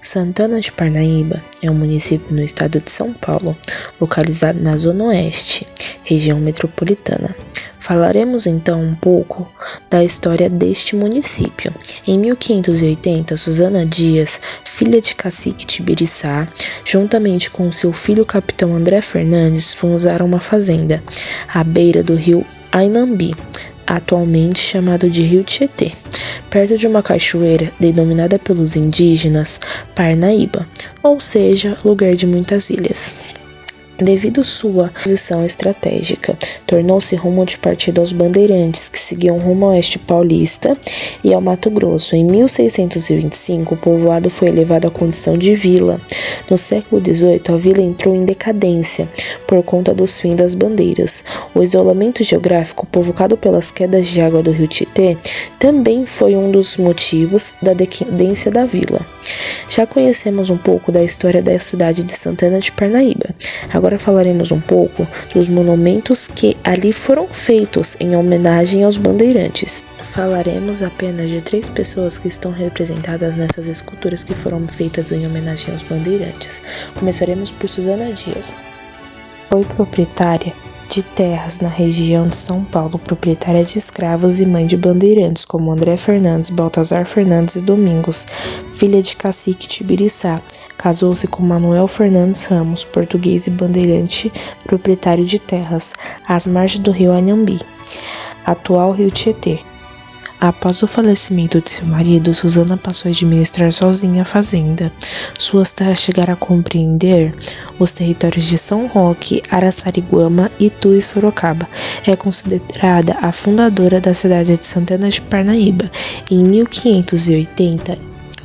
Santana de Parnaíba é um município no estado de São Paulo, localizado na Zona Oeste, região metropolitana. Falaremos então um pouco da história deste município. Em 1580, Susana Dias, filha de cacique Tibiriçá, juntamente com seu filho capitão André Fernandes, fundaram uma fazenda à beira do rio Anhembi, atualmente chamado de Rio Tietê, perto de uma cachoeira denominada pelos indígenas Parnaíba, ou seja, lugar de muitas ilhas. Devido sua posição estratégica, tornou-se rumo de partida aos bandeirantes, que seguiam rumo ao oeste paulista e ao Mato Grosso. Em 1625, o povoado foi elevado à condição de vila. No século XVIII, a vila entrou em decadência por conta dos fins das bandeiras. O isolamento geográfico provocado pelas quedas de água do rio Tietê também foi um dos motivos da decadência da vila. Já conhecemos um pouco da história da cidade de Santana de Parnaíba. Agora falaremos um pouco dos monumentos que ali foram feitos em homenagem aos bandeirantes. Falaremos apenas de 3 pessoas que estão representadas nessas esculturas que foram feitas em homenagem aos bandeirantes. Começaremos por Susana Dias. Foi proprietária de terras na região de São Paulo, proprietária de escravos e mãe de bandeirantes como André Fernandes, Baltazar Fernandes e Domingos, filha de cacique Tibiriçá. Casou-se com Manuel Fernandes Ramos, português e bandeirante, proprietário de terras às margens do rio Anhembi, atual rio Tietê. Após o falecimento de seu marido, Susana passou a administrar sozinha a fazenda. Suas terras chegaram a compreender os territórios de São Roque, Araçariguama, Itu e Sorocaba. É considerada a fundadora da cidade de Santana de Parnaíba. Em 1580,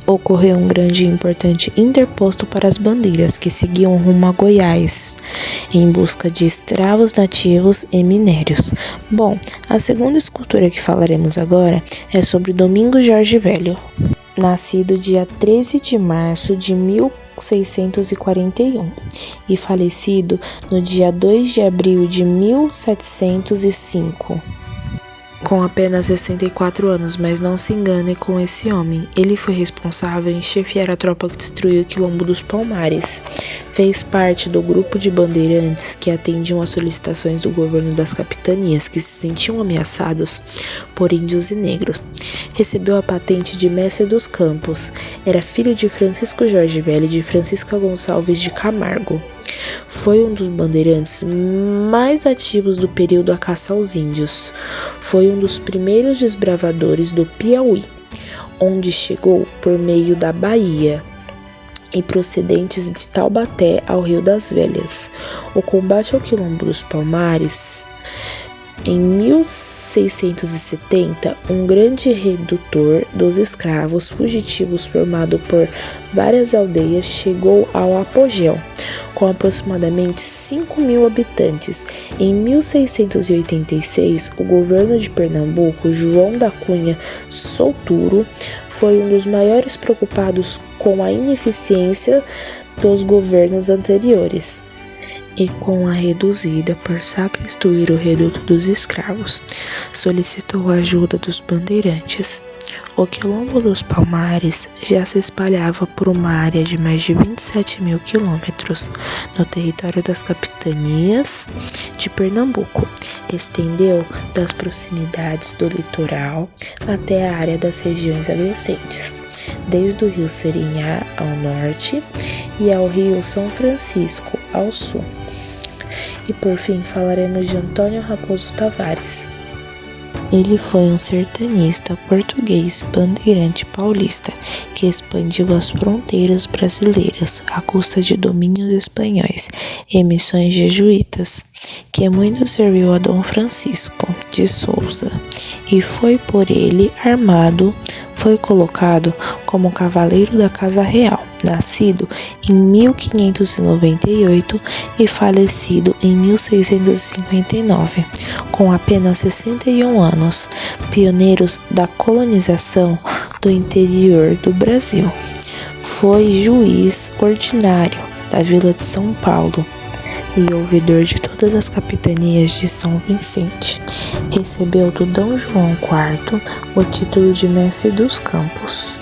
ocorreu um grande e importante interposto para as bandeiras que seguiam rumo a Goiás, em busca de escravos nativos e minérios. Bom, a segunda escultura que falaremos agora é sobre Domingos Jorge Velho, nascido dia 13 de março de 1641 e falecido no dia 2 de abril de 1705. Com apenas 64 anos, mas não se engane com esse homem. Ele foi responsável em chefiar a tropa que destruiu o Quilombo dos Palmares. Fez parte do grupo de bandeirantes que atendiam às solicitações do governo das capitanias que se sentiam ameaçados por índios e negros. Recebeu a patente de mestre dos campos. Era filho de Francisco Jorge Velho e de Francisca Gonçalves de Camargo. Foi um dos bandeirantes mais ativos do período da caça aos índios. Foi um dos primeiros desbravadores do Piauí, onde chegou por meio da Bahia e procedentes de Taubaté ao Rio das Velhas. O combate ao Quilombo dos Palmares. Em 1670, um grande redutor dos escravos fugitivos formado por várias aldeias chegou ao apogeu, com aproximadamente 5.000 habitantes. Em 1686, o governo de Pernambuco, João da Cunha Souturo, foi um dos maiores preocupados com a ineficiência dos governos anteriores e com a reduzida por substituir o reduto dos escravos, solicitou a ajuda dos bandeirantes. O Quilombo dos Palmares já se espalhava por uma área de mais de 27.000 quilômetros no território das capitanias de Pernambuco. Estendeu das proximidades do litoral até a área das regiões adjacentes, desde o rio Serinhá ao norte e ao rio São Francisco ao sul. E por fim falaremos de Antônio Raposo Tavares. Ele foi um sertanista português bandeirante paulista que expandiu as fronteiras brasileiras à custa de domínios espanhóis e missões jesuítas, que muito serviu a Dom Francisco de Souza, e foi por ele foi colocado como cavaleiro da Casa Real, nascido em 1598 e falecido em 1659, com apenas 61 anos, pioneiros da colonização do interior do Brasil. Foi juiz ordinário da Vila de São Paulo e ouvidor de todas as capitanias de São Vicente. Recebeu do Dom João IV o título de mestre dos campos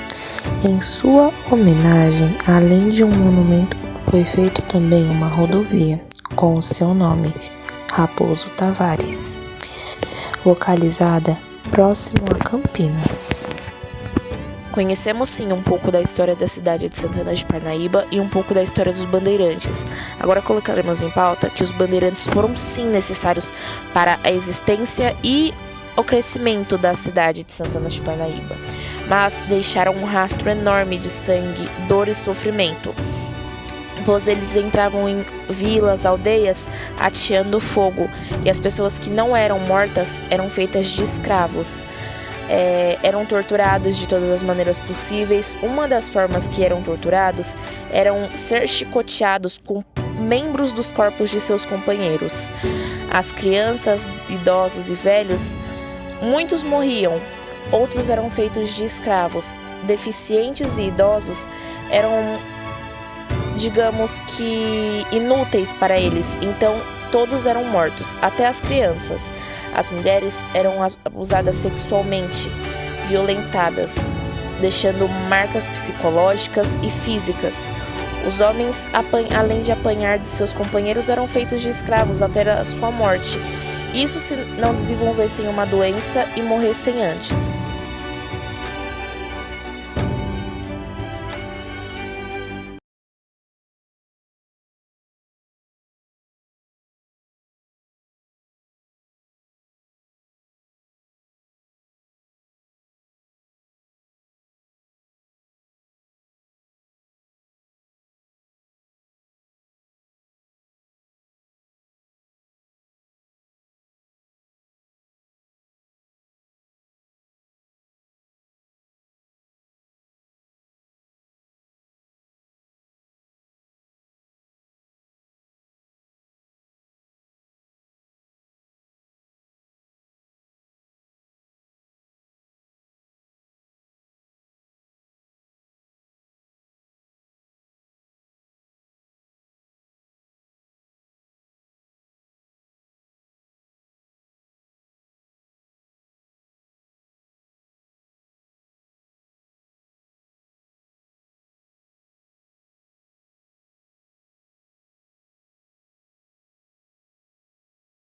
Em sua homenagem, além de um monumento, foi feito também uma rodovia com o seu nome, Raposo Tavares, localizada próximo a Campinas. Conhecemos sim um pouco da história da cidade de Santana de Parnaíba e um pouco da história dos bandeirantes. Agora colocaremos em pauta que os bandeirantes foram sim necessários para a existência e o crescimento da cidade de Santana de Parnaíba, mas deixaram um rastro enorme de sangue, dor e sofrimento, pois eles entravam em vilas, aldeias, ateando fogo, e as pessoas que não eram mortas eram feitas de escravos. Eram torturados de todas as maneiras possíveis. Uma das formas que eram torturados eram ser chicoteados com membros dos corpos de seus companheiros. As crianças, idosos e velhos, muitos morriam, outros eram feitos de escravos. Deficientes e idosos eram, digamos que, inúteis para eles, então todos eram mortos, até as crianças. As mulheres eram abusadas sexualmente, violentadas, deixando marcas psicológicas e físicas. Os homens, além de apanhar de seus companheiros, eram feitos de escravos até a sua morte. Isso se não desenvolvessem uma doença e morressem antes.